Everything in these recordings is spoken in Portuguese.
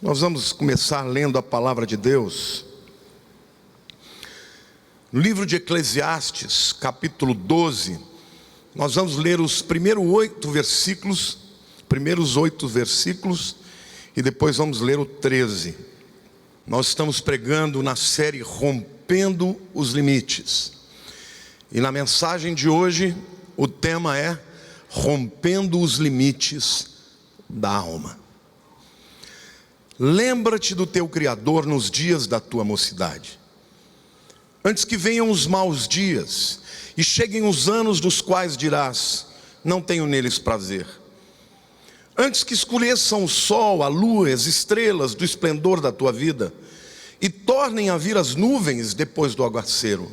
Nós vamos começar lendo a palavra de Deus. No livro de Eclesiastes, capítulo 12, nós vamos ler os primeiros 8 versículos, e depois vamos ler o 13. Nós estamos pregando na série Rompendo os Limites. E na mensagem de hoje, o tema é Rompendo os Limites da Alma. Lembra-te do teu Criador nos dias da tua mocidade, antes que venham os maus dias e cheguem os anos dos quais dirás: não tenho neles prazer. Antes que escureçam o sol, a lua, as estrelas do esplendor da tua vida, e tornem a vir as nuvens depois do aguaceiro.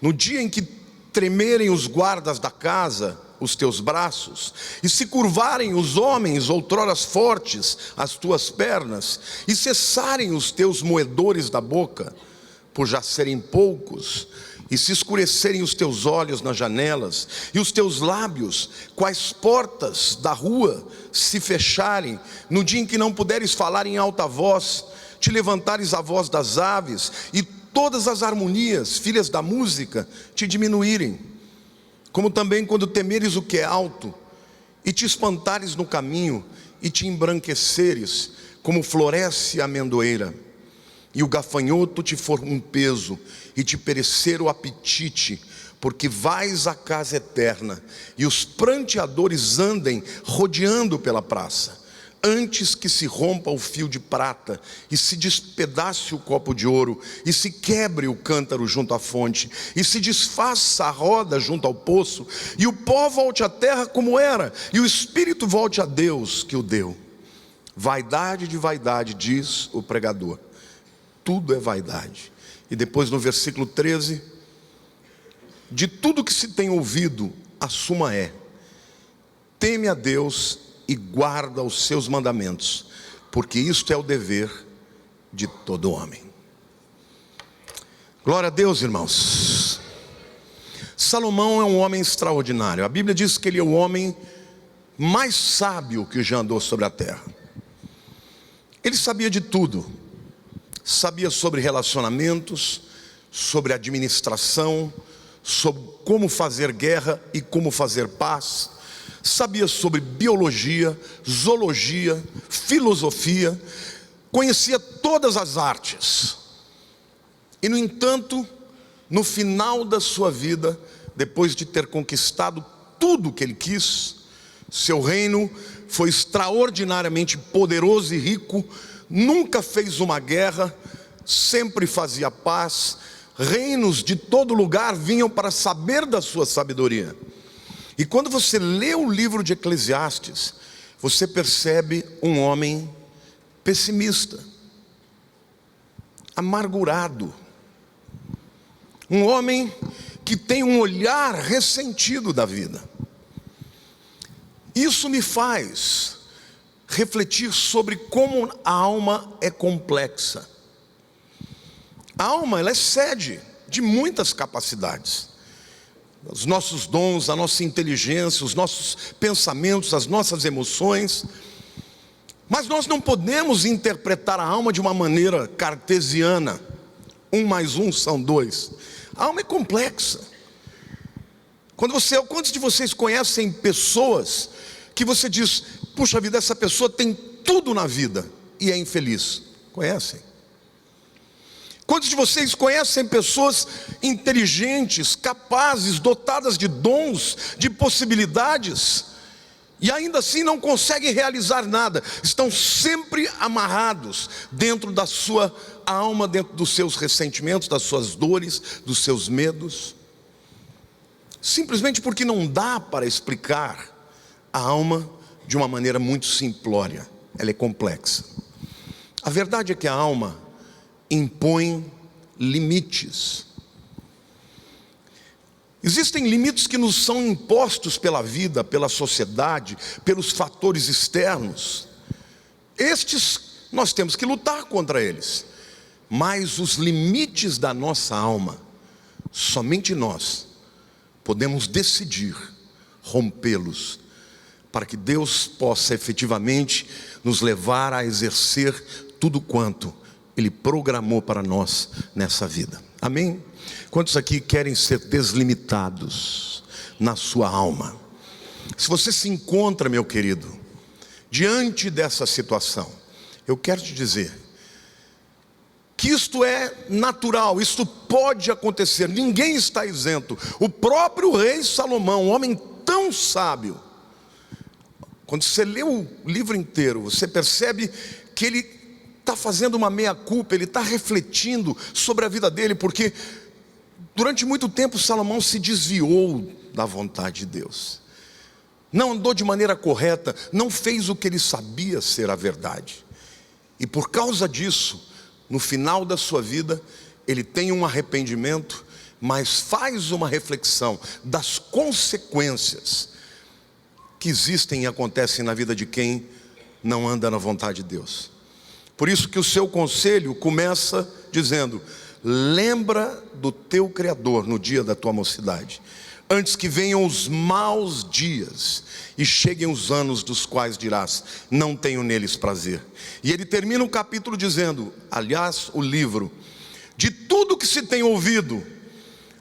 No dia em que tremerem os guardas da casa, os teus braços, e se curvarem os homens outroras fortes as tuas pernas, e cessarem os teus moedores da boca, por já serem poucos, e se escurecerem os teus olhos nas janelas, e os teus lábios, quais portas da rua, se fecharem, no dia em que não puderes falar em alta voz, te levantares a voz das aves, e todas as harmonias, filhas da música, te diminuírem, como também quando temeres o que é alto, e te espantares no caminho, e te embranqueceres, como floresce a amendoeira, e o gafanhoto te for um peso, e te perecer o apetite, porque vais à casa eterna, e os pranteadores andem rodeando pela praça, antes que se rompa o fio de prata, e se despedace o copo de ouro, e se quebre o cântaro junto à fonte, e se desfaça a roda junto ao poço, e o pó volte à terra como era, e o espírito volte a Deus que o deu. Vaidade de vaidade, diz o pregador, tudo é vaidade. E depois no versículo 13, de tudo que se tem ouvido, a suma é: teme a Deus e guarda os seus mandamentos, porque isto é o dever de todo homem. Glória a Deus, irmãos. Salomão é um homem extraordinário. A Bíblia diz que ele é o homem mais sábio que já andou sobre a terra. Ele sabia de tudo. Sabia sobre relacionamentos, sobre administração, sobre como fazer guerra e como fazer paz. Sabia sobre biologia, zoologia, filosofia, conhecia todas as artes. E no entanto, no final da sua vida, depois de ter conquistado tudo o que ele quis, seu reino foi extraordinariamente poderoso e rico, nunca fez uma guerra, sempre fazia paz, reinos de todo lugar vinham para saber da sua sabedoria. E quando você lê o livro de Eclesiastes, você percebe um homem pessimista, amargurado, um homem que tem um olhar ressentido da vida. Isso me faz refletir sobre como a alma é complexa. A alma, ela é sede de muitas capacidades. Os nossos dons, a nossa inteligência, os nossos pensamentos, as nossas emoções. Mas nós não podemos interpretar a alma de uma maneira cartesiana. 1 mais 1 são 2. A alma é complexa. Quantos de vocês conhecem pessoas que você diz: puxa vida, essa pessoa tem tudo na vida e é infeliz? Conhecem? Quantos de vocês conhecem pessoas inteligentes, capazes, dotadas de dons, de possibilidades, e ainda assim não conseguem realizar nada? Estão sempre amarrados dentro da sua alma, dentro dos seus ressentimentos, das suas dores, dos seus medos, simplesmente porque não dá para explicar a alma de uma maneira muito simplória. Ela é complexa. A verdade é que a alma impõe limites. Existem limites que nos são impostos pela vida, pela sociedade, pelos fatores externos. Estes nós temos que lutar contra eles. Mas os limites da nossa alma, somente nós podemos decidir rompê-los, para que Deus possa efetivamente nos levar a exercer tudo quanto Ele programou para nós nessa vida. Amém? Quantos aqui querem ser deslimitados na sua alma? Se você se encontra, meu querido, diante dessa situação, eu quero te dizer que isto é natural, isto pode acontecer, ninguém está isento. O próprio rei Salomão, um homem tão sábio, quando você lê o livro inteiro, você percebe que ele está fazendo uma meia-culpa, ele está refletindo sobre a vida dele, porque durante muito tempo Salomão se desviou da vontade de Deus, não andou de maneira correta, não fez o que ele sabia ser a verdade, e por causa disso, no final da sua vida, ele tem um arrependimento, mas faz uma reflexão das consequências que existem e acontecem na vida de quem não anda na vontade de Deus. Por isso que o seu conselho começa dizendo: lembra do teu Criador no dia da tua mocidade, antes que venham os maus dias e cheguem os anos dos quais dirás, não tenho neles prazer. E ele termina o capítulo dizendo, aliás, o livro, de tudo que se tem ouvido,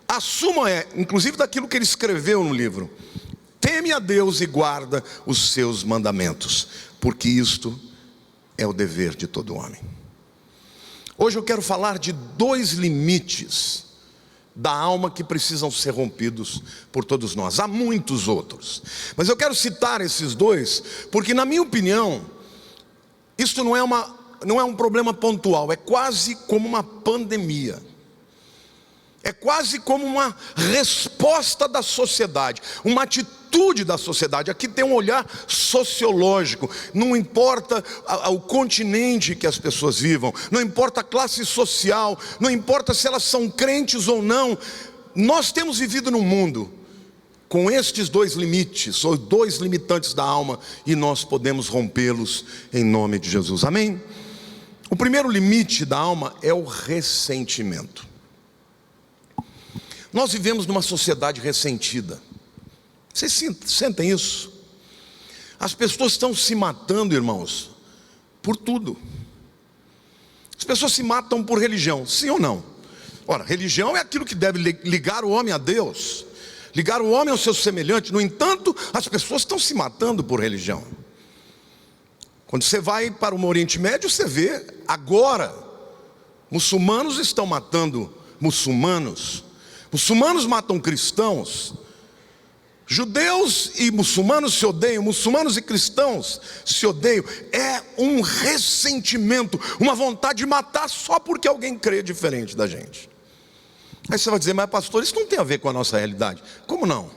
a suma é, inclusive daquilo que ele escreveu no livro: teme a Deus e guarda os seus mandamentos, porque isto é o dever de todo homem. Hoje eu quero falar de 2 limites da alma que precisam ser rompidos por todos nós. Há muitos outros, mas eu quero citar esses 2, porque na minha opinião, isto não é um problema pontual, é quase como uma pandemia. É quase como uma resposta da sociedade, uma atitude da sociedade. Aqui tem um olhar sociológico. Não importa o continente que as pessoas vivam, não importa a classe social, não importa se elas são crentes ou não. Nós temos vivido num mundo com estes 2 limites, ou 2 limitantes da alma, e nós podemos rompê-los em nome de Jesus. Amém? O primeiro limite da alma é o ressentimento. Nós vivemos numa sociedade ressentida. Vocês sentem isso? As pessoas estão se matando, irmãos, por tudo. As pessoas se matam por religião, sim ou não? Ora, religião é aquilo que deve ligar o homem a Deus, ligar o homem ao seu semelhante. No entanto, as pessoas estão se matando por religião. Quando você vai para o Oriente Médio, você vê agora, muçulmanos estão matando muçulmanos. Muçulmanos matam cristãos, judeus e muçulmanos se odeiam, muçulmanos e cristãos se odeiam. É um ressentimento, uma vontade de matar só porque alguém crê diferente da gente. Aí você vai dizer, mas pastor, isso não tem a ver com a nossa realidade. Como não?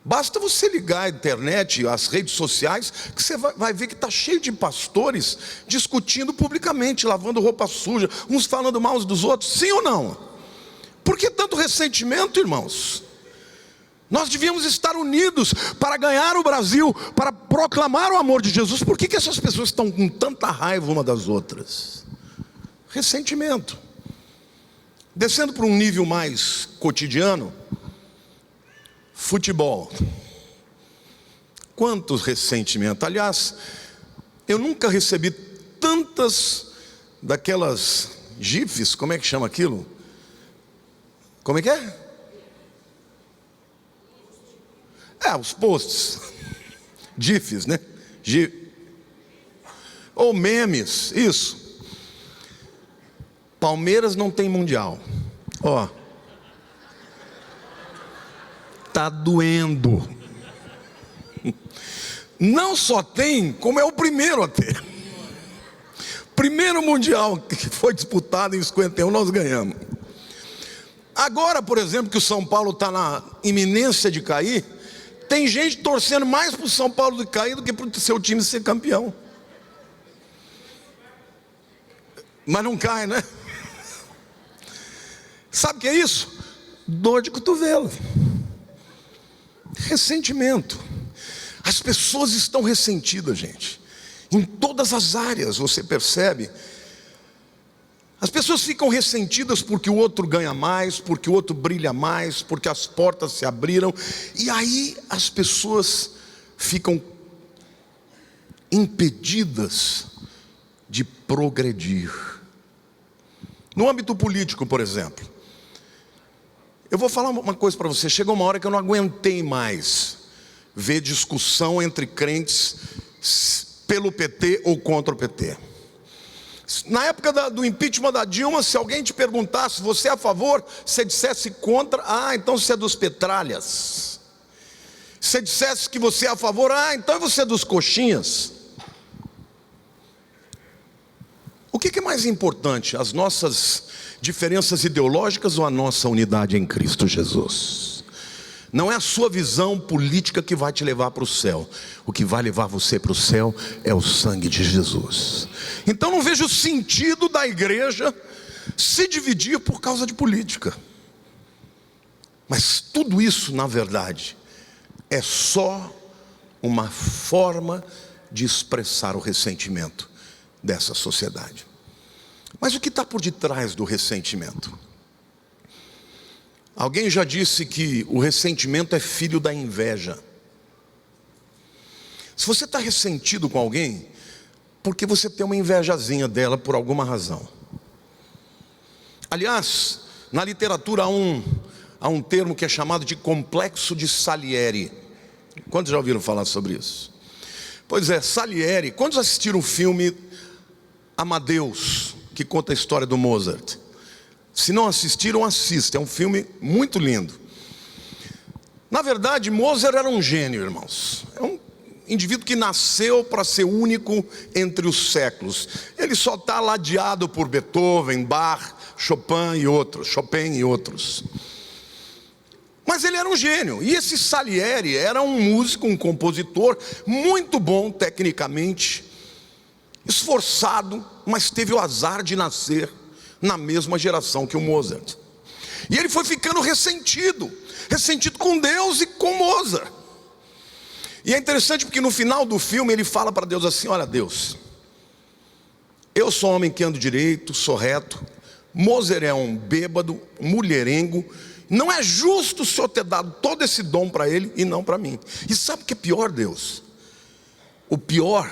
Basta você ligar a internet, as redes sociais, que você vai ver que está cheio de pastores discutindo publicamente, lavando roupa suja, uns falando mal uns dos outros, sim ou não? Por que tanto ressentimento, irmãos? Nós devíamos estar unidos para ganhar o Brasil, para proclamar o amor de Jesus. Por que essas pessoas estão com tanta raiva uma das outras? Ressentimento. Descendo para um nível mais cotidiano, futebol. Quantos ressentimentos? Aliás, eu nunca recebi tantas daquelas gifs, como é que chama aquilo? Como é que é? Os posts, gifs, né? Ou memes, isso. Palmeiras não tem mundial. Ó, tá doendo. Não só tem, como é o primeiro a ter. Primeiro mundial que foi disputado em 51, nós ganhamos. Agora, por exemplo, que o São Paulo está na iminência de cair, tem gente torcendo mais para o São Paulo de cair do que para o seu time ser campeão. Mas não cai, né? Sabe o que é isso? Dor de cotovelo. Ressentimento. As pessoas estão ressentidas, gente. Em todas as áreas, você percebe. As pessoas ficam ressentidas porque o outro ganha mais, porque o outro brilha mais, porque as portas se abriram. E aí as pessoas ficam impedidas de progredir. No âmbito político, por exemplo, eu vou falar uma coisa para você. Chegou uma hora que eu não aguentei mais ver discussão entre crentes pelo PT ou contra o PT. Na época do impeachment da Dilma, se alguém te perguntasse, você é a favor? Você dissesse contra, então você é dos petralhas. Se você dissesse que você é a favor, então você é dos coxinhas. O que é mais importante, as nossas diferenças ideológicas ou a nossa unidade em Cristo Jesus? Não é a sua visão política que vai te levar para o céu. O que vai levar você para o céu é o sangue de Jesus. Então não vejo sentido da igreja se dividir por causa de política. Mas tudo isso, na verdade, é só uma forma de expressar o ressentimento dessa sociedade. Mas o que está por detrás do ressentimento? Alguém já disse que o ressentimento é filho da inveja. Se você está ressentido com alguém, porque você tem uma invejazinha dela por alguma razão. Aliás, na literatura há um termo que é chamado de complexo de Salieri. Quantos já ouviram falar sobre isso? Pois é, Salieri. Quantos assistiram o filme Amadeus, que conta a história do Mozart? Se não assistiram, assista, é um filme muito lindo. Na verdade, Mozart era um gênio, irmãos. É um indivíduo que nasceu para ser único entre os séculos. Ele só está ladeado por Beethoven, Bach, Chopin e outros. Mas ele era um gênio. E esse Salieri era um músico, um compositor muito bom tecnicamente, esforçado, mas teve o azar de nascer na mesma geração que o Mozart. E ele foi ficando ressentido com Deus e com Mozart. E é interessante porque no final do filme ele fala para Deus assim: olha Deus, eu sou um homem que ando direito, sou reto, Mozart é um bêbado, mulherengo, não é justo o Senhor ter dado todo esse dom para ele e não para mim. E sabe o que é pior, Deus? O pior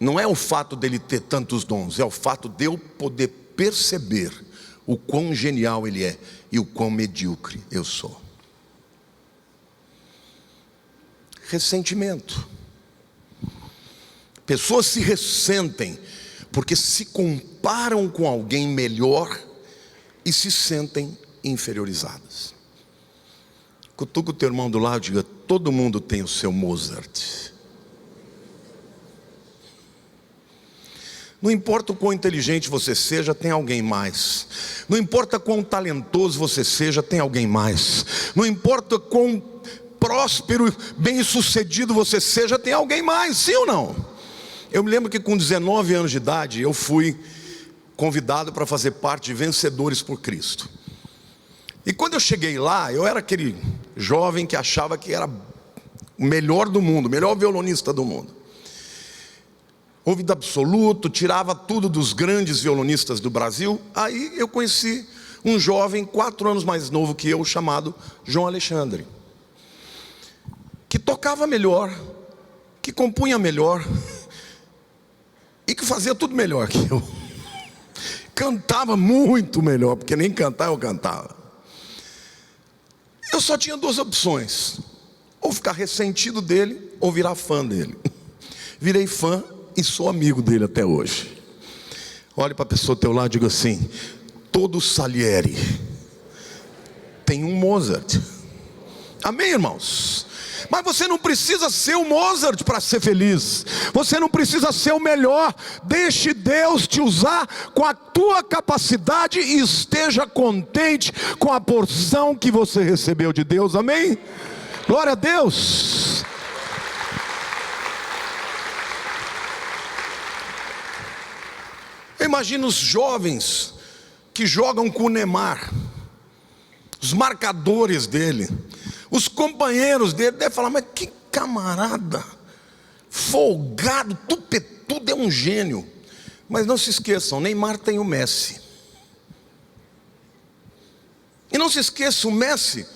não é o fato dele ter tantos dons, é o fato de eu poder perceber o quão genial ele é e o quão medíocre eu sou. Ressentimento. Pessoas se ressentem porque se comparam com alguém melhor e se sentem inferiorizadas. Cutuca o teu irmão do lado e diga: todo mundo tem o seu Mozart. Não importa o quão inteligente você seja, tem alguém mais. Não importa quão talentoso você seja, tem alguém mais. Não importa quão próspero, bem-sucedido você seja, tem alguém mais, sim ou não? Eu me lembro que com 19 anos de idade, eu fui convidado para fazer parte de Vencedores por Cristo. E quando eu cheguei lá, eu era aquele jovem que achava que era o melhor do mundo, o melhor violonista do mundo. Ouvido absoluto, tirava tudo dos grandes violonistas do Brasil. Aí eu conheci um jovem 4 anos mais novo que eu, chamado João Alexandre, que tocava melhor, que compunha melhor e que fazia tudo melhor que eu. Cantava muito melhor, porque nem cantar eu cantava. Eu só tinha 2 opções: ou ficar ressentido dele, ou virar fã dele. Virei fã e sou amigo dele até hoje. Olhe para a pessoa ao teu lado e diga assim: todo Salieri tem um Mozart. Amém, irmãos? Mas você não precisa ser o Mozart para ser feliz. Você não precisa ser o melhor. Deixe Deus te usar com a tua capacidade e esteja contente com a porção que você recebeu de Deus. Amém? Glória a Deus. Eu imagino os jovens que jogam com o Neymar, os marcadores dele, os companheiros dele devem falar: mas que camarada folgado, tudo é um gênio. Mas não se esqueçam, Neymar tem o Messi. E não se esqueça, o Messi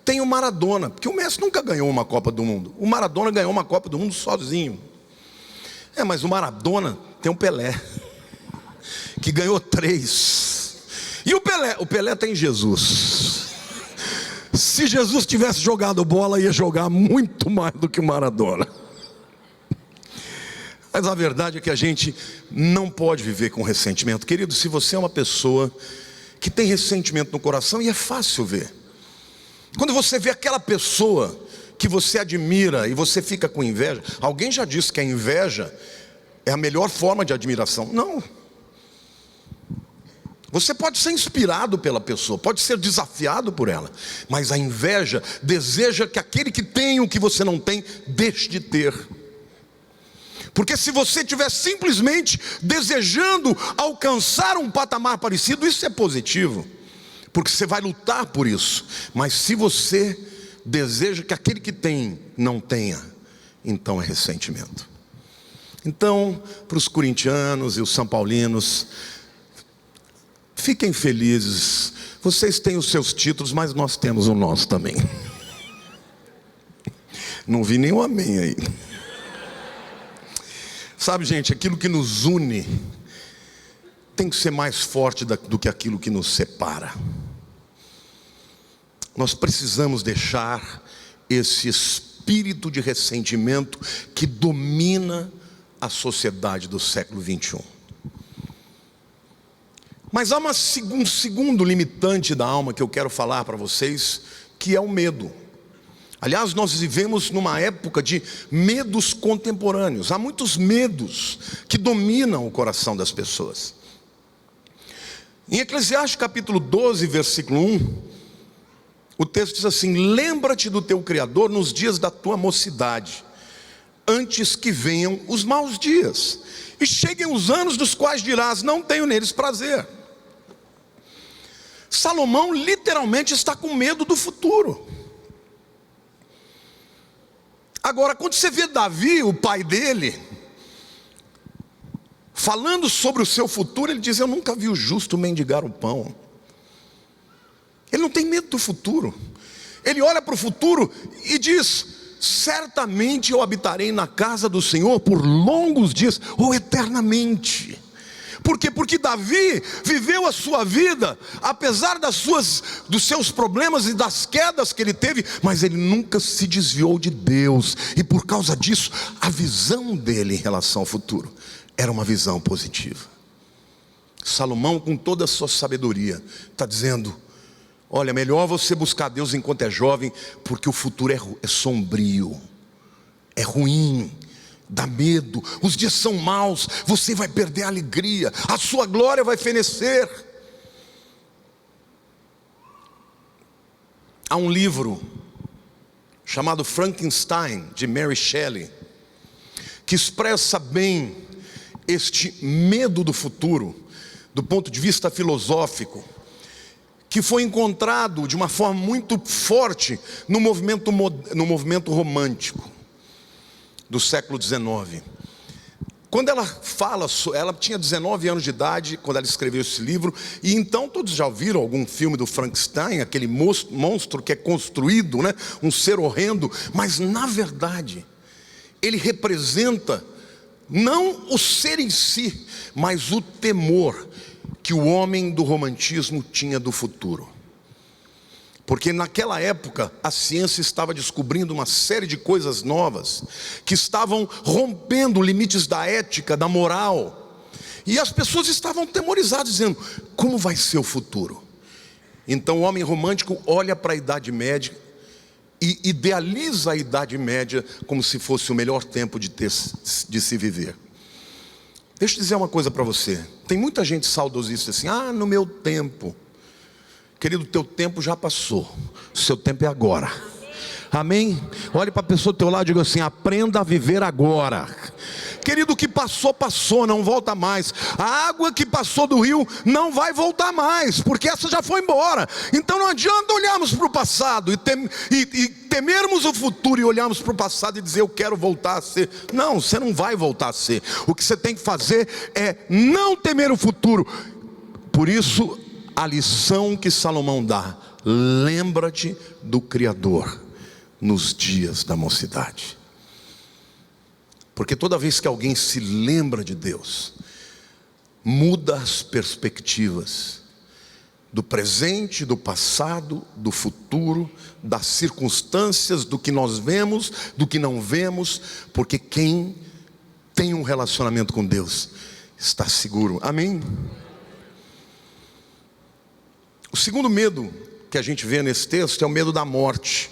tem o Maradona, porque o Messi nunca ganhou uma Copa do Mundo. O Maradona ganhou uma Copa do Mundo sozinho. Mas o Maradona tem o Pelé, que ganhou 3. E o Pelé tem Jesus. Se Jesus tivesse jogado bola, ia jogar muito mais do que o Maradona. Mas a verdade é que a gente não pode viver com ressentimento. Querido, se você é uma pessoa que tem ressentimento no coração, e é fácil ver. Quando você vê aquela pessoa que você admira e você fica com inveja. Alguém já disse que a inveja é a melhor forma de admiração. Não. Você pode ser inspirado pela pessoa, pode ser desafiado por ela, mas a inveja deseja que aquele que tem o que você não tem, deixe de ter. Porque se você estiver simplesmente desejando alcançar um patamar parecido, isso é positivo, porque você vai lutar por isso. Mas se você deseja que aquele que tem não tenha, então é ressentimento. Então, para os corintianos e os são paulinos, fiquem felizes. Vocês têm os seus títulos, mas nós temos o nosso também. Não vi nenhum amém aí. Sabe, gente, aquilo que nos une tem que ser mais forte do que aquilo que nos separa. Nós precisamos deixar esse espírito de ressentimento que domina a sociedade do século 21. Mas há um segundo limitante da alma que eu quero falar para vocês, que é o medo. Aliás, nós vivemos numa época de medos contemporâneos. Há muitos medos que dominam o coração das pessoas. Em Eclesiastes capítulo 12, versículo 1, o texto diz assim: lembra-te do teu Criador nos dias da tua mocidade, antes que venham os maus dias, e cheguem os anos dos quais dirás, não tenho neles prazer. Salomão literalmente está com medo do futuro. Agora, quando você vê Davi, o pai dele, falando sobre o seu futuro, ele diz: eu nunca vi o justo mendigar o pão. Ele não tem medo do futuro. Ele olha para o futuro e diz: certamente eu habitarei na casa do Senhor por longos dias, ou eternamente. Por quê? Porque Davi viveu a sua vida, apesar dos seus problemas e das quedas que ele teve, mas ele nunca se desviou de Deus. E por causa disso, a visão dele em relação ao futuro era uma visão positiva. Salomão, com toda a sua sabedoria, está dizendo: olha, melhor você buscar Deus enquanto é jovem, porque o futuro é sombrio, é ruim, dá medo, os dias são maus, você vai perder a alegria, a sua glória vai fenecer. Há um livro chamado Frankenstein, de Mary Shelley, que expressa bem este medo do futuro, do ponto de vista filosófico, que foi encontrado de uma forma muito forte no movimento romântico do século XIX. Quando ela fala, ela tinha 19 anos de idade quando ela escreveu esse livro, e então todos já viram algum filme do Frankenstein, aquele monstro que é construído, né? Um ser horrendo, mas na verdade ele representa não o ser em si, mas o temor que o homem do romantismo tinha do futuro. Porque naquela época a ciência estava descobrindo uma série de coisas novas, que estavam rompendo limites da ética, da moral, e as pessoas estavam atemorizadas, dizendo: como vai ser o futuro? Então o homem romântico olha para a Idade Média e idealiza a Idade Média como se fosse o melhor tempo de se viver. Deixa eu dizer uma coisa para você. Tem muita gente saudosista assim: ah, no meu tempo. Querido, teu tempo já passou, o seu tempo é agora. Amém? Olhe para a pessoa do teu lado e diga assim: aprenda a viver agora. Querido, o que passou, passou, não volta mais. A água que passou do rio não vai voltar mais, porque essa já foi embora. Então não adianta olharmos para o passado e temermos o futuro e olharmos para o passado e dizer: eu quero voltar a ser. Não, você não vai voltar a ser. O que você tem que fazer é não temer o futuro. Por isso, a lição que Salomão dá: lembra-te do Criador nos dias da mocidade. Porque toda vez que alguém se lembra de Deus, muda as perspectivas do presente, do passado, do futuro, das circunstâncias, do que nós vemos, do que não vemos, porque quem tem um relacionamento com Deus está seguro. Amém? O segundo medo que a gente vê nesse texto é o medo da morte.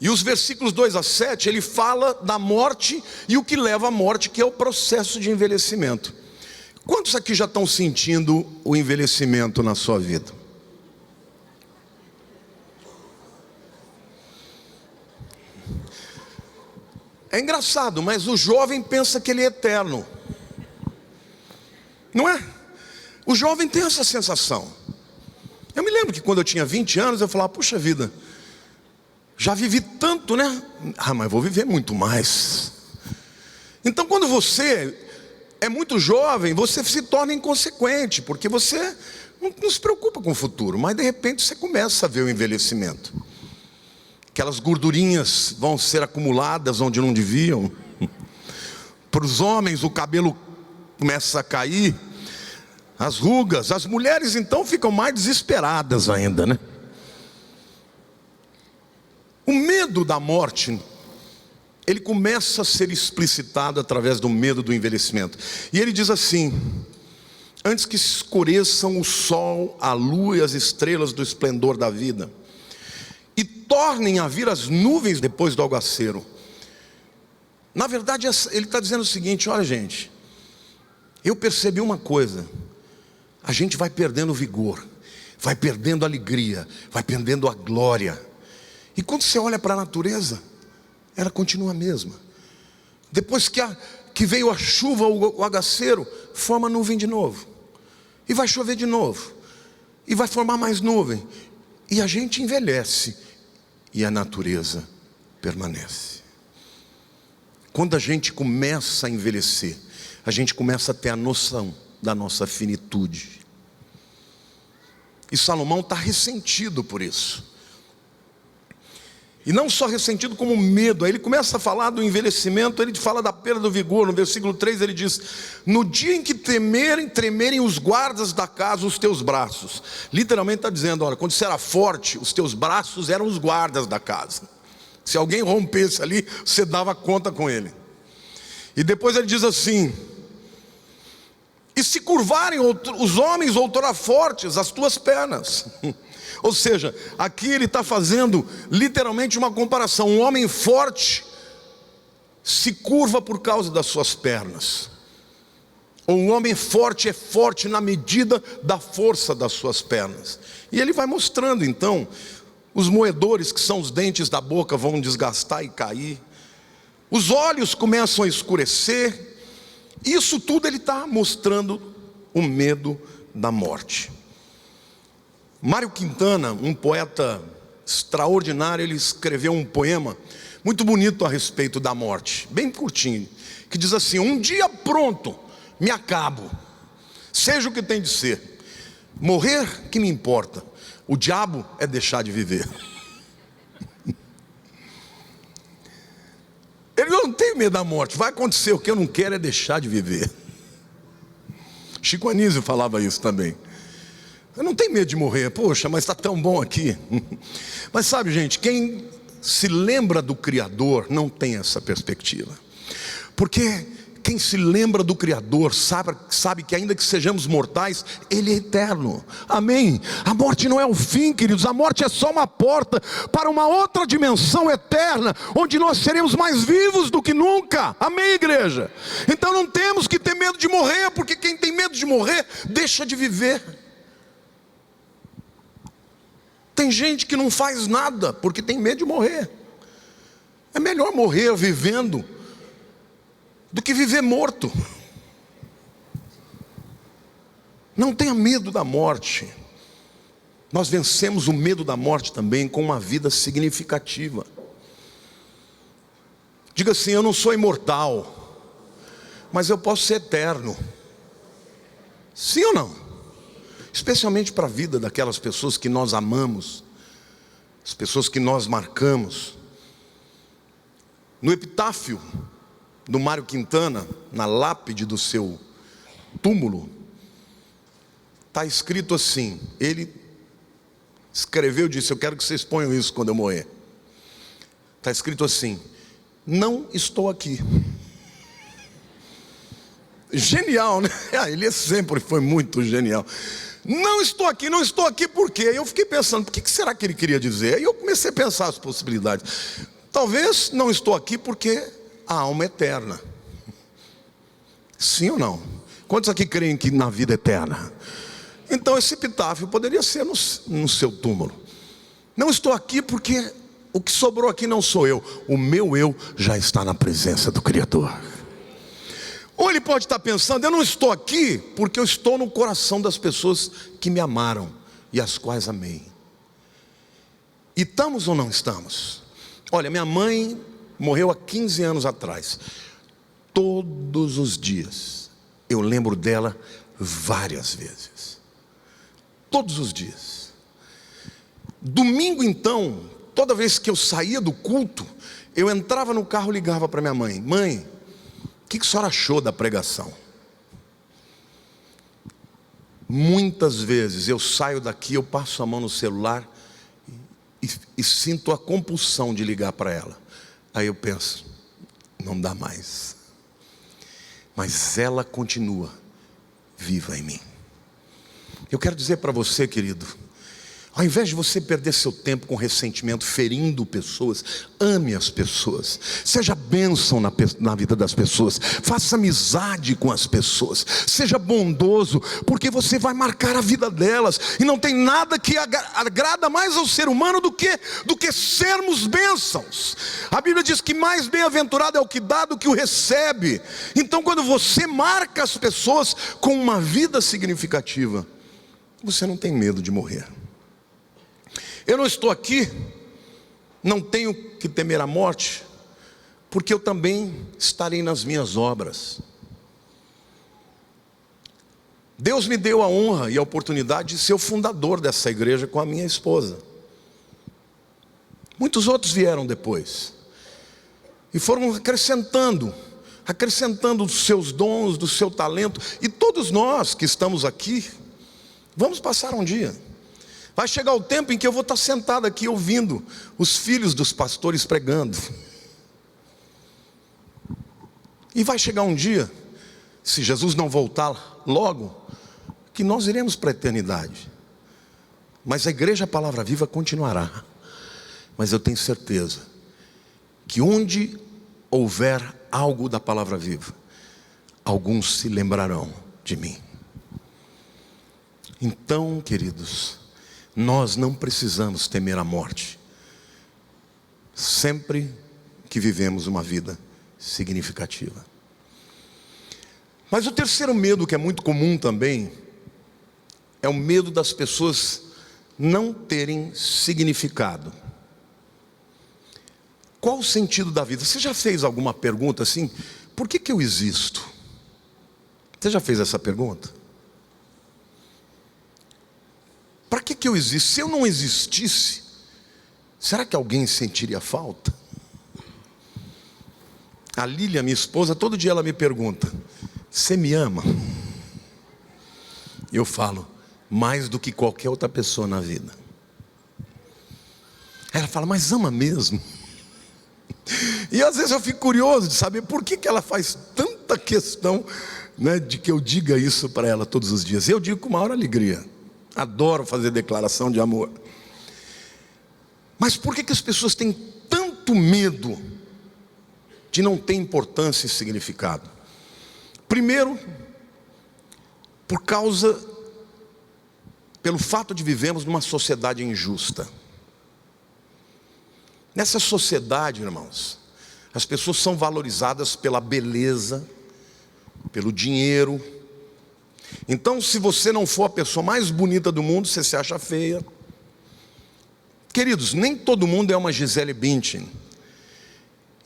E os versículos 2 a 7, ele fala da morte e o que leva à morte, que é o processo de envelhecimento. Quantos aqui já estão sentindo o envelhecimento na sua vida? É engraçado, mas o jovem pensa que ele é eterno. Não é? O jovem tem essa sensação. Eu me lembro que quando eu tinha 20 anos, eu falava, puxa vida, já vivi tanto, né? Mas vou viver muito mais. Então quando você é muito jovem, você se torna inconsequente, porque você não se preocupa com o futuro, mas de repente você começa a ver o envelhecimento. Aquelas gordurinhas vão ser acumuladas onde não deviam. Para os homens o cabelo começa a cair, as rugas, as mulheres então ficam mais desesperadas ainda, né? O medo da morte, ele começa a ser explicitado através do medo do envelhecimento. E ele diz assim: antes que se escureçam o sol, a lua e as estrelas do esplendor da vida, e tornem a vir as nuvens depois do aguaceiro. Na verdade, ele está dizendo o seguinte: olha gente, eu percebi uma coisa, a gente vai perdendo vigor, vai perdendo alegria, vai perdendo a glória. E quando você olha para a natureza, ela continua a mesma. Depois que veio a chuva, o aguaceiro, forma nuvem de novo, e vai chover de novo, e vai formar mais nuvem, e a gente envelhece, e a natureza permanece. Quando a gente começa a envelhecer, a gente começa a ter a noção da nossa finitude. E Salomão está ressentido por isso. E não só ressentido, como medo. Aí ele começa a falar do envelhecimento, ele fala da perda do vigor. No versículo 3 ele diz: no dia em que tremerem os guardas da casa os teus braços. Literalmente está dizendo, olha, quando você era forte, os teus braços eram os guardas da casa. Se alguém rompesse ali, você dava conta com ele. E depois ele diz assim: e se curvarem os homens outrora fortes, as tuas pernas. Ou seja, aqui ele está fazendo literalmente uma comparação. Um homem forte se curva por causa das suas pernas. Ou um homem forte é forte na medida da força das suas pernas. E ele vai mostrando então, os moedores, que são os dentes da boca, vão desgastar e cair. Os olhos começam a escurecer. Isso tudo ele está mostrando o medo da morte. Mário Quintana, um poeta extraordinário, ele escreveu um poema muito bonito a respeito da morte, bem curtinho, que diz assim: um dia pronto, me acabo, seja o que tem de ser, morrer que me importa, o diabo é deixar de viver. Ele não tem medo da morte, vai acontecer, o que eu não quero é deixar de viver. Chico Anísio falava isso também. Eu não tenho medo de morrer, poxa, mas está tão bom aqui. Mas sabe gente, quem se lembra do Criador não tem essa perspectiva. Porque quem se lembra do Criador sabe que ainda que sejamos mortais, Ele é eterno. Amém? A morte não é o fim, queridos. A morte é só uma porta para uma outra dimensão eterna, onde nós seremos mais vivos do que nunca. Amém, igreja? Então não temos que ter medo de morrer, porque quem tem medo de morrer, deixa de viver. Tem gente que não faz nada porque tem medo de morrer. É melhor morrer vivendo do que viver morto. Não tenha medo da morte. Nós vencemos o medo da morte também com uma vida significativa. Diga assim: eu não sou imortal, mas eu posso ser eterno. Sim ou não? especialmente para a vida daquelas pessoas que nós amamos, as pessoas que nós marcamos. No epitáfio do Mário Quintana, na lápide do seu túmulo, está escrito assim, ele escreveu e disse: eu quero que vocês ponham isso quando eu morrer. Está escrito assim: não estou aqui. Genial, né? Ele sempre foi muito genial. Não estou aqui por quê? Eu fiquei pensando, por que será que ele queria dizer? Aí eu comecei a pensar as possibilidades. Talvez não estou aqui porque a alma é eterna. Sim ou não? Quantos aqui creem que na vida eterna? Então esse epitáfio poderia ser no seu túmulo. Não estou aqui porque o que sobrou aqui não sou eu. O meu eu já está na presença do Criador. Ou ele pode estar pensando: eu não estou aqui porque eu estou no coração das pessoas que me amaram e as quais amei. E estamos ou não estamos? Olha, minha mãe morreu há 15 anos atrás. Todos os dias eu lembro dela várias vezes. Todos os dias. Domingo então, toda vez que eu saía do culto, eu entrava no carro e ligava para minha mãe: mãe, o que a senhora achou da pregação? Muitas vezes eu saio daqui, eu passo a mão no celular e sinto a compulsão de ligar para ela. Aí eu penso: não dá mais. Mas ela continua viva em mim. Eu quero dizer para você, querido, ao invés de você perder seu tempo com ressentimento, ferindo pessoas, ame as pessoas, seja bênção na vida das pessoas, faça amizade com as pessoas, seja bondoso, porque você vai marcar a vida delas, e não tem nada que agrada mais ao ser humano do que sermos bênçãos. A Bíblia diz que mais bem-aventurado é o que dá do que o recebe. Então quando você marca as pessoas com uma vida significativa, você não tem medo de morrer. Eu não estou aqui, não tenho que temer a morte, porque eu também estarei nas minhas obras. Deus me deu a honra e a oportunidade de ser o fundador dessa igreja com a minha esposa. Muitos outros vieram depois e foram acrescentando os seus dons, do seu talento. E todos nós que estamos aqui vamos passar um dia. Vai chegar o tempo em que eu vou estar sentado aqui ouvindo os filhos dos pastores pregando. E vai chegar um dia, se Jesus não voltar logo, que nós iremos para a eternidade. Mas a igreja Palavra Viva continuará. Mas eu tenho certeza que onde houver algo da Palavra Viva, alguns se lembrarão de mim. Então, queridos, nós não precisamos temer a morte, sempre que vivemos uma vida significativa. Mas o terceiro medo, que é muito comum também, é o medo das pessoas não terem significado. Qual o sentido da vida? Você já fez alguma pergunta assim: por que eu existo? Você já fez essa pergunta? Para que eu existo? Se eu não existisse, será que alguém sentiria falta? A Lília, minha esposa, todo dia ela me pergunta: você me ama? Eu falo: mais do que qualquer outra pessoa na vida. Ela fala: mas ama mesmo? E às vezes eu fico curioso de saber por que ela faz tanta questão, né, de que eu diga isso para ela todos os dias. Eu digo com maior alegria. Adoro fazer declaração de amor. Mas por que as pessoas têm tanto medo de não ter importância e significado? Primeiro, pelo fato de vivermos numa sociedade injusta. Nessa sociedade, irmãos, as pessoas são valorizadas pela beleza, pelo dinheiro. Então, se você não for a pessoa mais bonita do mundo, você se acha feia. Queridos, nem todo mundo é uma Gisele Bündchen.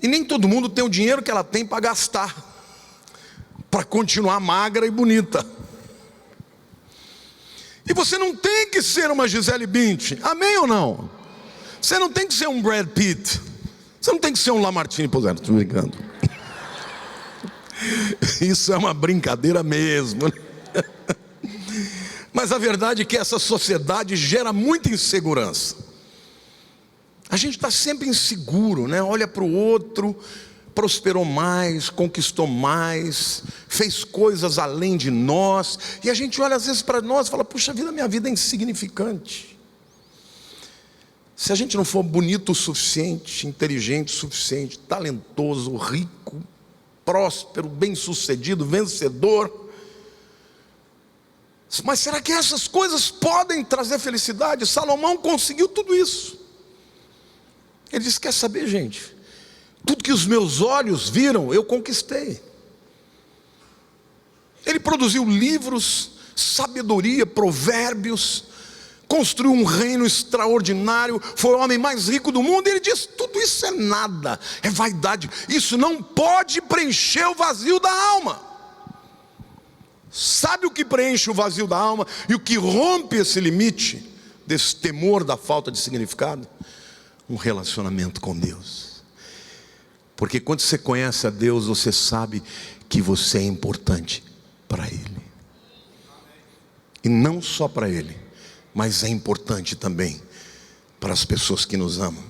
E nem todo mundo tem o dinheiro que ela tem para gastar, para continuar magra e bonita. E você não tem que ser uma Gisele Bündchen, amém ou não? Você não tem que ser um Brad Pitt, você não tem que ser um Lamartine Pozero, estou brincando. Isso é uma brincadeira mesmo, né? Mas a verdade é que essa sociedade gera muita insegurança. A gente está sempre inseguro, né? Olha para o outro, prosperou mais, conquistou mais, fez coisas além de nós, e a gente olha às vezes para nós e fala: puxa vida, minha vida é insignificante. Se a gente não for bonito o suficiente, inteligente o suficiente, talentoso, rico, próspero, bem-sucedido, vencedor, mas será que essas coisas podem trazer felicidade? Salomão conseguiu tudo isso. Ele disse: quer saber, gente, tudo que os meus olhos viram, eu conquistei. Ele produziu livros, sabedoria, provérbios, construiu um reino extraordinário, foi o homem mais rico do mundo. E ele diz: tudo isso é nada, é vaidade, isso não pode preencher o vazio da alma. Sabe o que preenche o vazio da alma e o que rompe esse limite desse temor da falta de significado? Um relacionamento com Deus. Porque quando você conhece a Deus, você sabe que você é importante para Ele. E não só para Ele, mas é importante também para as pessoas que nos amam.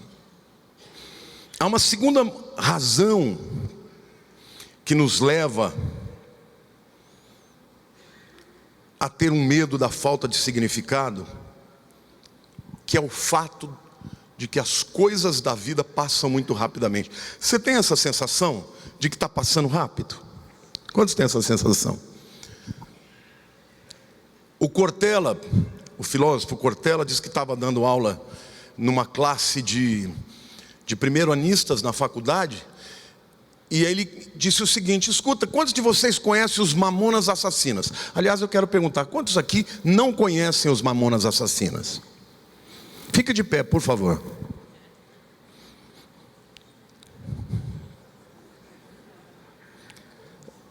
Há uma segunda razão que nos leva a ter um medo da falta de significado, que é o fato de que as coisas da vida passam muito rapidamente. Você tem essa sensação de que está passando rápido? Quantos têm essa sensação? O Cortella, o filósofo Cortella, disse que estava dando aula numa classe de primeiro-anistas na faculdade, e ele disse o seguinte: escuta, quantos de vocês conhecem os Mamonas Assassinas? Aliás, eu quero perguntar, quantos aqui não conhecem os Mamonas Assassinas? Fica de pé, por favor.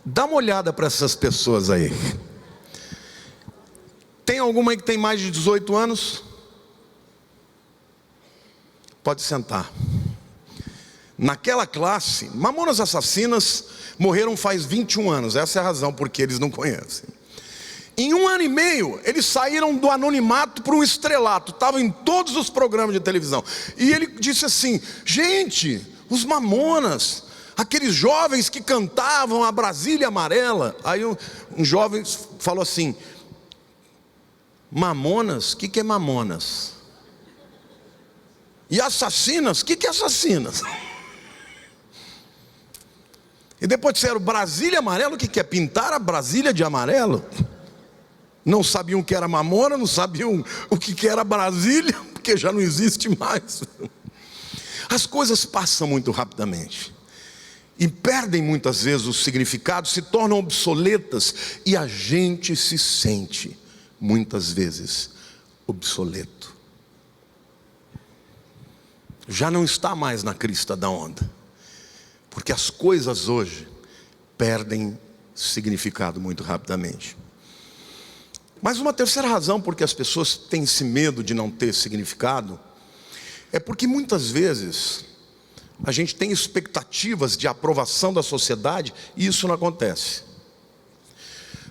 Dá uma olhada para essas pessoas aí. Tem alguma aí que tem mais de 18 anos? Pode sentar. Naquela classe, Mamonas Assassinas morreram faz 21 anos. Essa é a razão porque eles não conhecem. Em 1 ano e meio, eles saíram do anonimato para um estrelato. Estavam em todos os programas de televisão. E ele disse assim: gente, os Mamonas, aqueles jovens que cantavam a Brasília Amarela. Aí um jovem falou assim: Mamonas? O que é Mamonas? E Assassinas? O que é Assassinas? E depois disseram Brasília Amarela. O que é? Pintar a Brasília de amarelo? Não sabiam o que era Mamona, não sabiam o que era Brasília, porque já não existe mais. As coisas passam muito rapidamente e perdem muitas vezes o significado, se tornam obsoletas, e a gente se sente muitas vezes obsoleto. Já não está mais na crista da onda, porque as coisas hoje perdem significado muito rapidamente. Mas uma terceira razão porque as pessoas têm esse medo de não ter significado é porque muitas vezes a gente tem expectativas de aprovação da sociedade e isso não acontece.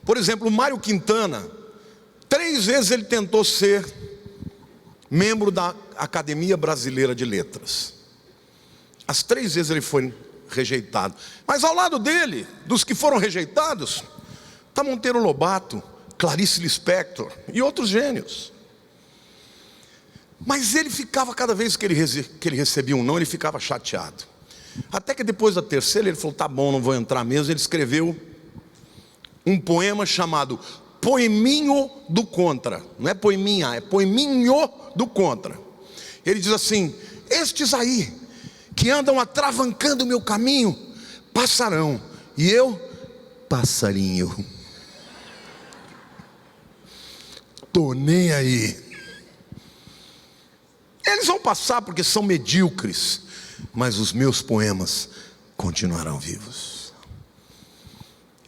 Por exemplo, o Mário Quintana, 3 vezes ele tentou ser membro da Academia Brasileira de Letras. As 3 vezes ele foi rejeitado. Mas ao lado dele, dos que foram rejeitados, está Monteiro Lobato, Clarice Lispector e outros gênios. Mas ele ficava, cada vez que ele recebia um não, ele ficava chateado. Até que depois da terceira ele falou: tá bom, não vou entrar mesmo. Ele escreveu um poema chamado Poeminho do Contra. Não é poeminha, é poeminho do Contra. Ele diz assim: estes aí que andam atravancando o meu caminho passarão, e eu, passarinho, tô nem aí. Eles vão passar porque são medíocres, mas os meus poemas continuarão vivos.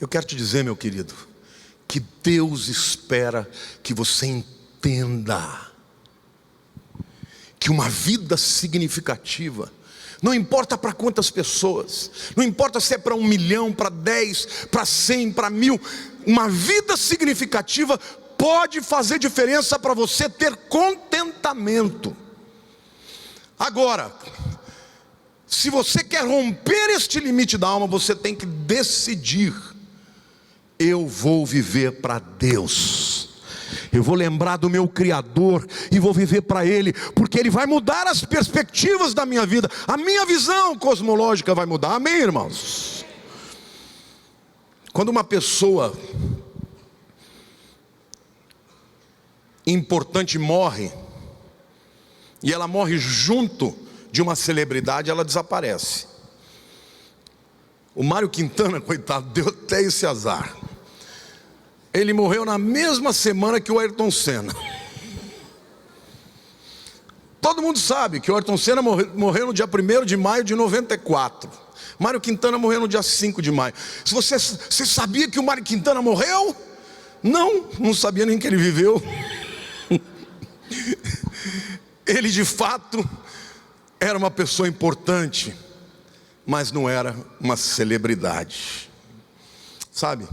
Eu quero te dizer, meu querido, que Deus espera que você entenda que uma vida significativa, não importa para quantas pessoas, não importa se é para 1 milhão, para 10, para 100, para 1000, uma vida significativa pode fazer diferença para você ter contentamento. Agora, se você quer romper este limite da alma, você tem que decidir: eu vou viver para Deus, eu vou lembrar do meu Criador e vou viver para Ele, porque Ele vai mudar as perspectivas da minha vida, a minha visão cosmológica vai mudar. Amém, irmãos? Quando uma pessoa importante morre, e ela morre junto de uma celebridade, ela desaparece. O Mário Quintana, coitado, deu até esse azar. Ele morreu na mesma semana que o Ayrton Senna. Todo mundo sabe que o Ayrton Senna morreu no dia 1º de maio de 94. Mário Quintana morreu no dia 5 de maio. Se você sabia que o Mário Quintana morreu? Não sabia nem que ele viveu. Ele de fato era uma pessoa importante, mas não era uma celebridade. Sabe?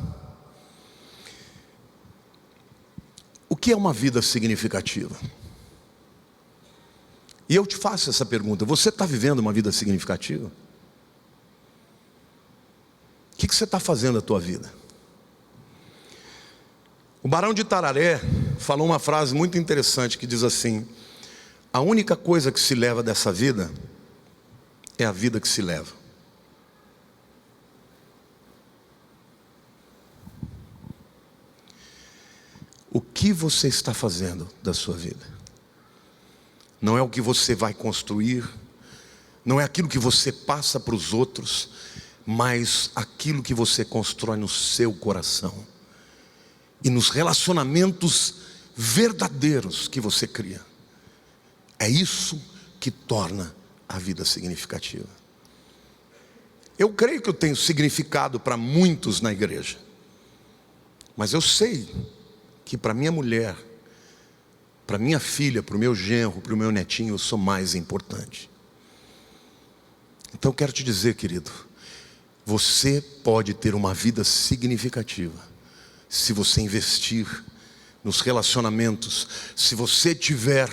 O que é uma vida significativa? E eu te faço essa pergunta: você está vivendo uma vida significativa? O que você está fazendo da tua vida? O Barão de Tararé falou uma frase muito interessante que diz assim: a única coisa que se leva dessa vida é a vida que se leva. O que você está fazendo da sua vida? Não é o que você vai construir, não é aquilo que você passa para os outros, mas aquilo que você constrói no seu coração e nos relacionamentos verdadeiros que você cria. É isso que torna a vida significativa. Eu creio que eu tenho significado para muitos na igreja, mas eu sei que para minha mulher, para minha filha, para o meu genro, para o meu netinho, eu sou mais importante. Então eu quero te dizer, querido, você pode ter uma vida significativa se você investir nos relacionamentos, se você tiver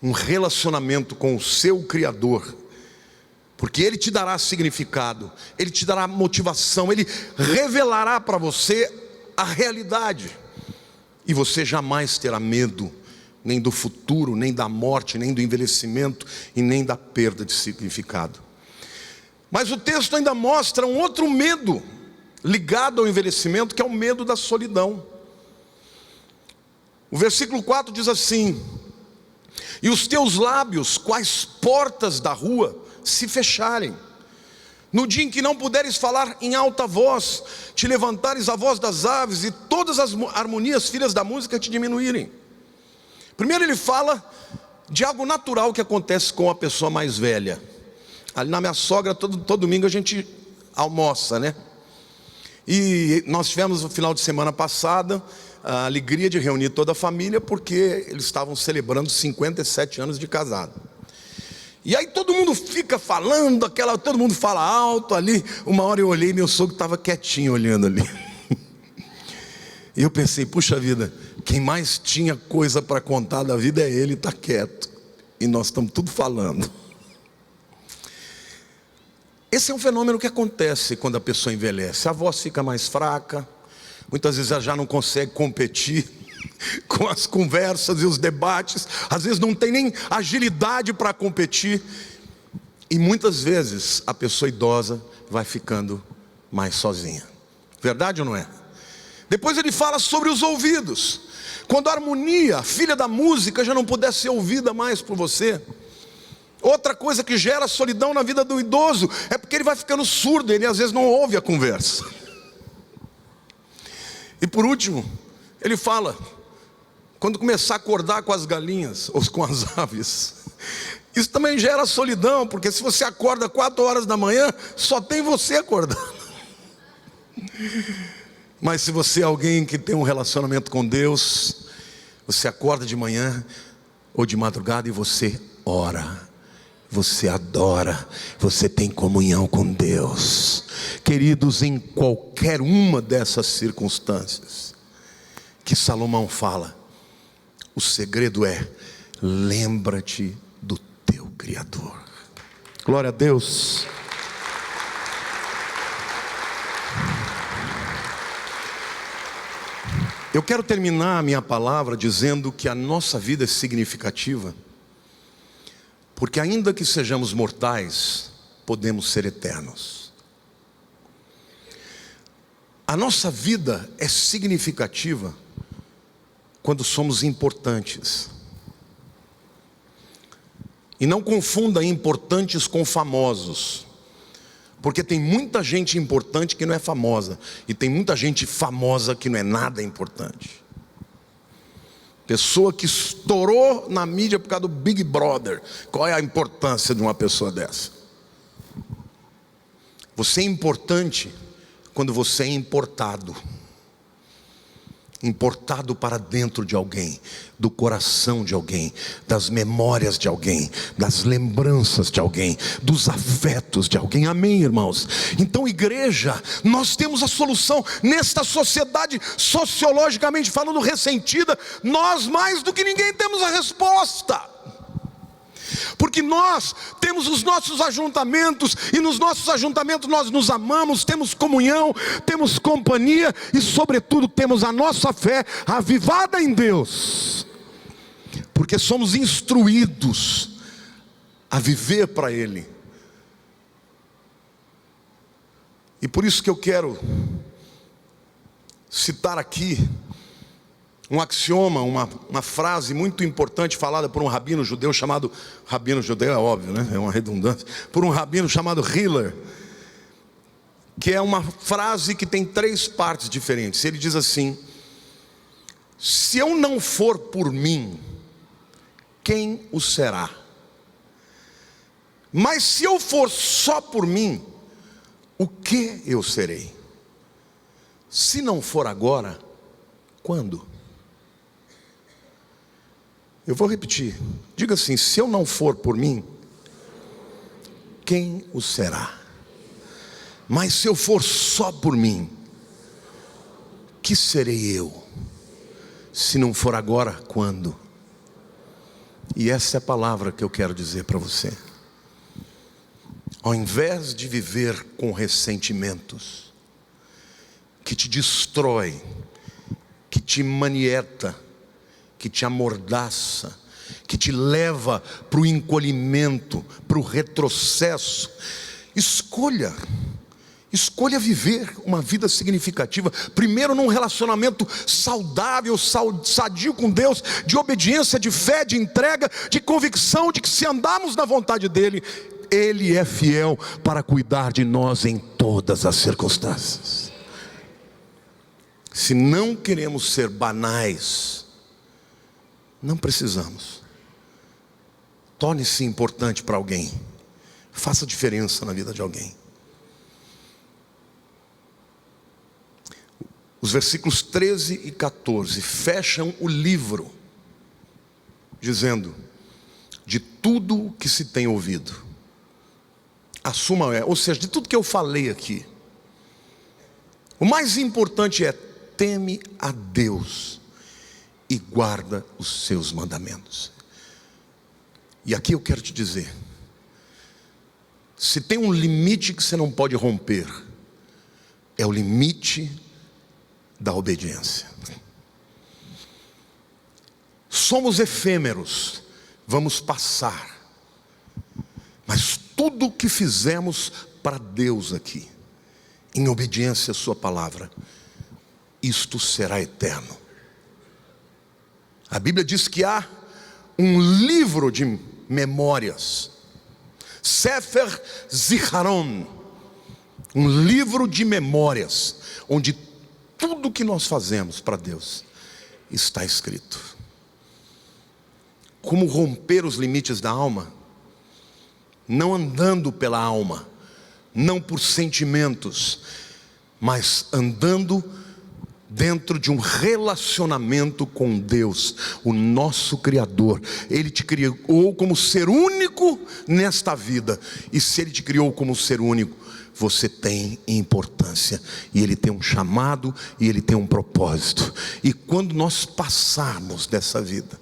um relacionamento com o seu Criador, porque Ele te dará significado, Ele te dará motivação, Ele revelará para você a realidade, e você jamais terá medo, nem do futuro, nem da morte, nem do envelhecimento, e nem da perda de significado. Mas o texto ainda mostra um outro medo, ligado ao envelhecimento, que é o medo da solidão. O versículo 4 diz assim: e os teus lábios, quais portas da rua, se fecharem, no dia em que não puderes falar em alta voz, te levantares a voz das aves, e todas as harmonias, filhas da música, te diminuírem. Primeiro ele fala de algo natural que acontece com a pessoa mais velha. Ali na minha sogra, todo domingo a gente almoça, né? E nós tivemos no final de semana passada a alegria de reunir toda a família, porque eles estavam celebrando 57 anos de casado. E aí todo mundo fica falando, todo mundo fala alto ali. Uma hora eu olhei e meu sogro estava quietinho olhando ali. E eu pensei, puxa vida, quem mais tinha coisa para contar da vida é ele, está quieto. E nós estamos tudo falando. Esse é um fenômeno que acontece quando a pessoa envelhece. A voz fica mais fraca, muitas vezes ela já não consegue competir com as conversas e os debates, às vezes não tem nem agilidade para competir, e muitas vezes a pessoa idosa vai ficando mais sozinha. Verdade ou não é? Depois ele fala sobre os ouvidos. Quando a harmonia, filha da música, já não puder ser ouvida mais por você. Outra coisa que gera solidão na vida do idoso é porque ele vai ficando surdo, ele às vezes não ouve a conversa. E por último, ele fala, quando começar a acordar com as galinhas ou com as aves, isso também gera solidão, porque se você acorda 4 horas da manhã, só tem você acordando. Mas se você é alguém que tem um relacionamento com Deus, você acorda de manhã ou de madrugada e você ora, você adora, você tem comunhão com Deus. Queridos, em qualquer uma dessas circunstâncias que Salomão fala, o segredo é: lembra-te do teu Criador. Glória a Deus. Eu quero terminar a minha palavra dizendo que a nossa vida é significativa, porque ainda que sejamos mortais, podemos ser eternos. A nossa vida é significativa quando somos importantes. E não confunda importantes com famosos, porque tem muita gente importante que não é famosa, e tem muita gente famosa que não é nada importante. Pessoa que estourou na mídia por causa do Big Brother. Qual é a importância de uma pessoa dessa? Você é importante quando você é importado. Importado para dentro de alguém, do coração de alguém, das memórias de alguém, das lembranças de alguém, dos afetos de alguém. Amém, irmãos? Então, igreja, nós temos a solução nesta sociedade sociologicamente falando ressentida. Nós, mais do que ninguém, temos a resposta. Porque nós temos os nossos ajuntamentos, e nos nossos ajuntamentos nós nos amamos, temos comunhão, temos companhia, e sobretudo temos a nossa fé avivada em Deus, porque somos instruídos a viver para Ele. E por isso que eu quero citar aqui um axioma, uma frase muito importante falada por um rabino judeu chamado, rabino judeu é óbvio, né? É uma redundância, por um rabino chamado Hiller, que é uma frase que tem 3 partes diferentes. Ele diz assim: se eu não for por mim, quem o será? Mas se eu for só por mim, o que eu serei? Se não for agora, quando? Eu vou repetir, diga assim: se eu não for por mim, quem o será? Mas se eu for só por mim, que serei eu? Se não for agora, quando? E essa é a palavra que eu quero dizer para você. Ao invés de viver com ressentimentos, que te destrói, que te manieta, que te amordaça, que te leva para o encolhimento, para o retrocesso, escolha viver uma vida significativa, primeiro num relacionamento saudável, sadio com Deus, de obediência, de fé, de entrega, de convicção de que se andarmos na vontade dEle, Ele é fiel para cuidar de nós em todas as circunstâncias. Se não queremos ser banais, não precisamos. Torne-se importante para alguém. Faça diferença na vida de alguém. Os versículos 13 e 14 fecham o livro, dizendo: de tudo que se tem ouvido, assuma, ou seja, de tudo que eu falei aqui, o mais importante é: teme a Deus e guarda os seus mandamentos. E aqui eu quero te dizer, se tem um limite que você não pode romper, é o limite da obediência. Somos efêmeros, vamos passar, mas tudo que fizemos para Deus aqui, em obediência à sua palavra, isto será eterno. A Bíblia diz que há um livro de memórias, Sefer Zicharon, um livro de memórias, onde tudo que nós fazemos para Deus está escrito. Como romper os limites da alma? Não andando pela alma, não por sentimentos, mas andando dentro de um relacionamento com Deus, o nosso Criador. Ele te criou como ser único nesta vida, e se Ele te criou como ser único, você tem importância, e Ele tem um chamado, e Ele tem um propósito. E quando nós passarmos dessa vida,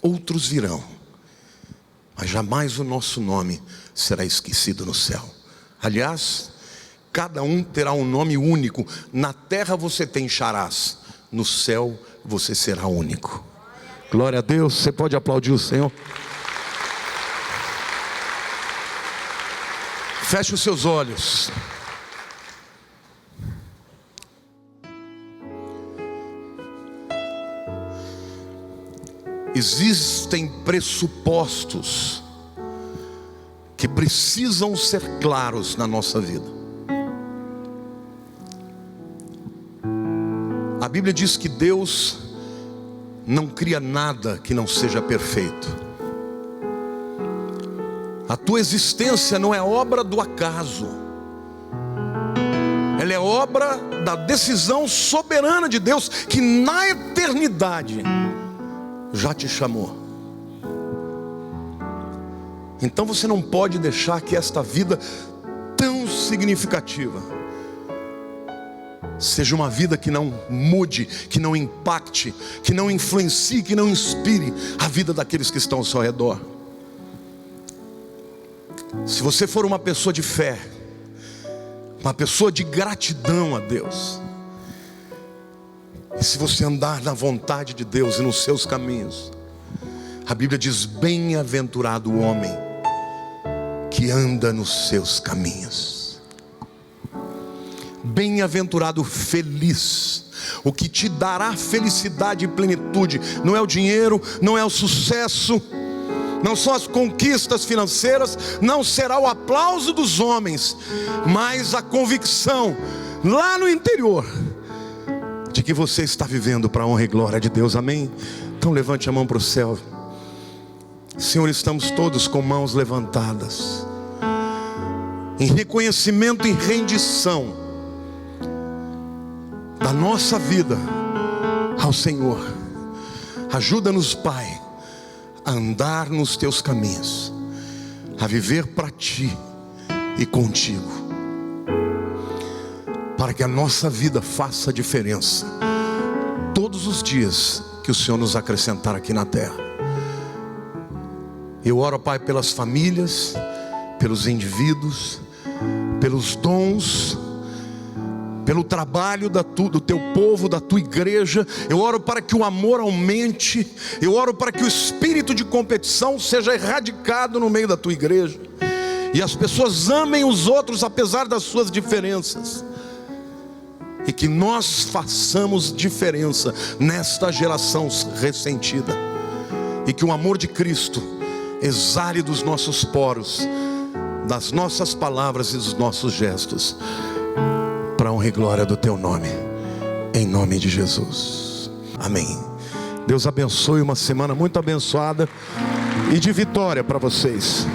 outros virão, mas jamais o nosso nome será esquecido no céu. Aliás, cada um terá um nome único. Na terra você tem Charás, no céu você será único. Glória a Deus. Você pode aplaudir o Senhor? Feche os seus olhos. Existem pressupostos que precisam ser claros na nossa vida. A Bíblia diz que Deus não cria nada que não seja perfeito. A tua existência não é obra do acaso, ela é obra da decisão soberana de Deus, que na eternidade já te chamou. Então você não pode deixar que esta vida tão significativa seja uma vida que não mude, que não impacte, que não influencie, que não inspire a vida daqueles que estão ao seu redor. Se você for uma pessoa de fé, uma pessoa de gratidão a Deus, e se você andar na vontade de Deus e nos seus caminhos, a Bíblia diz: bem-aventurado o homem que anda nos seus caminhos. Bem-aventurado, feliz. O que te dará felicidade e plenitude não é o dinheiro, não é o sucesso, não são as conquistas financeiras, não será o aplauso dos homens, mas a convicção lá no interior de que você está vivendo para a honra e glória de Deus. Amém? Então levante a mão para o céu. Senhor, estamos todos com mãos levantadas, em reconhecimento e rendição da nossa vida ao Senhor. Ajuda-nos, Pai, a andar nos teus caminhos, a viver para ti e contigo, para que a nossa vida faça diferença todos os dias que o Senhor nos acrescentar aqui na terra. Eu oro, Pai, pelas famílias, pelos indivíduos, pelos dons, pelo trabalho do teu povo, da tua igreja. Eu oro para que o amor aumente. Eu oro para que o espírito de competição seja erradicado no meio da tua igreja, e as pessoas amem os outros apesar das suas diferenças, e que nós façamos diferença nesta geração ressentida, e que o amor de Cristo exale dos nossos poros, das nossas palavras e dos nossos gestos, para a honra e glória do teu nome, em nome de Jesus. Amém. Deus abençoe, uma semana muito abençoada e de vitória para vocês.